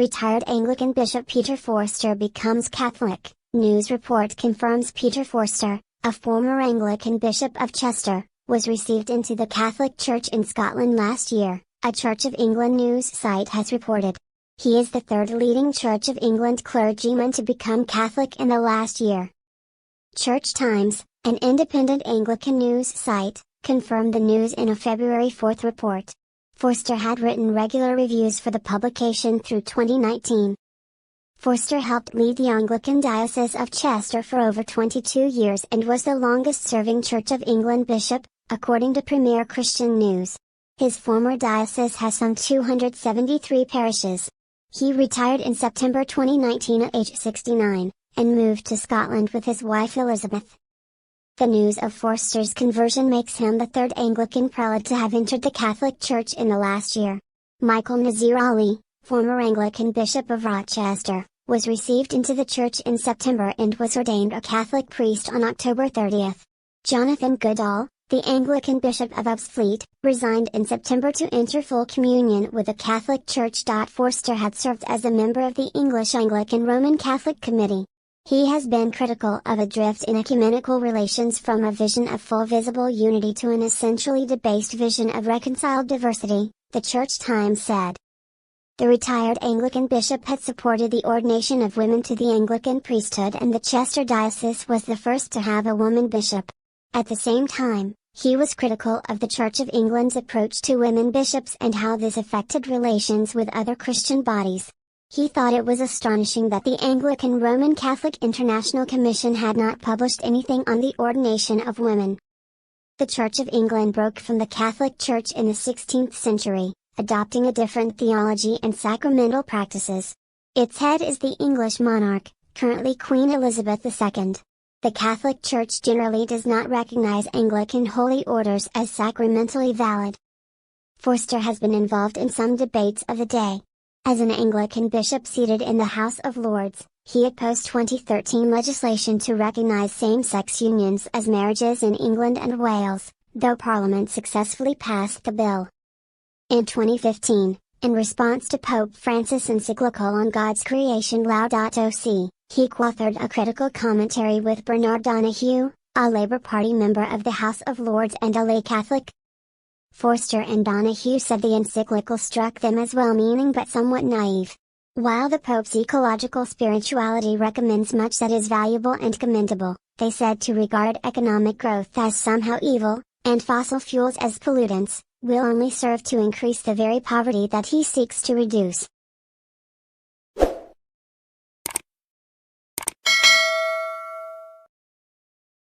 Retired Anglican Bishop Peter Forster becomes Catholic. News report confirms Peter Forster, a former Anglican Bishop of Chester, was received into the Catholic Church in Scotland last year, a Church of England news site has reported. He is the third leading Church of England clergyman to become Catholic in the last year. Church Times, an independent Anglican news site, confirmed the news in a February 4 report. Forster had written regular reviews for the publication through 2019. Forster helped lead the Anglican Diocese of Chester for over 22 years and was the longest-serving Church of England bishop, according to Premier Christian News. His former diocese has some 273 parishes. He retired in September 2019 at age 69, and moved to Scotland with his wife Elizabeth. The news of Forster's conversion makes him the third Anglican prelate to have entered the Catholic Church in the last year. Michael Nazir Ali, former Anglican Bishop of Rochester, was received into the Church in September and was ordained a Catholic priest on October 30. Jonathan Goodall, the Anglican Bishop of Ebbsfleet, resigned in September to enter full communion with the Catholic Church. Forster had served as a member of the English Anglican Roman Catholic Committee. He has been critical of a drift in ecumenical relations from a vision of full visible unity to an essentially debased vision of reconciled diversity, the Church Times said. The retired Anglican bishop had supported the ordination of women to the Anglican priesthood, and the Chester diocese was the first to have a woman bishop. At the same time, he was critical of the Church of England's approach to women bishops and how this affected relations with other Christian bodies. He thought it was astonishing that the Anglican Roman Catholic International Commission had not published anything on the ordination of women. The Church of England broke from the Catholic Church in the 16th century, adopting a different theology and sacramental practices. Its head is the English monarch, currently Queen Elizabeth II. The Catholic Church generally does not recognize Anglican holy orders as sacramentally valid. Forster has been involved in some debates of the day. As an Anglican bishop seated in the House of Lords, he opposed 2013 legislation to recognize same-sex unions as marriages in England and Wales, though Parliament successfully passed the bill. In 2015, in response to Pope Francis' encyclical on God's creation Laudato Si', he co-authored a critical commentary with Bernard Donahue, a Labour Party member of the House of Lords and a lay Catholic. Forster and Donahue said the encyclical struck them as well-meaning but somewhat naive. While the Pope's ecological spirituality recommends much that is valuable and commendable, they said to regard economic growth as somehow evil, and fossil fuels as pollutants, will only serve to increase the very poverty that he seeks to reduce.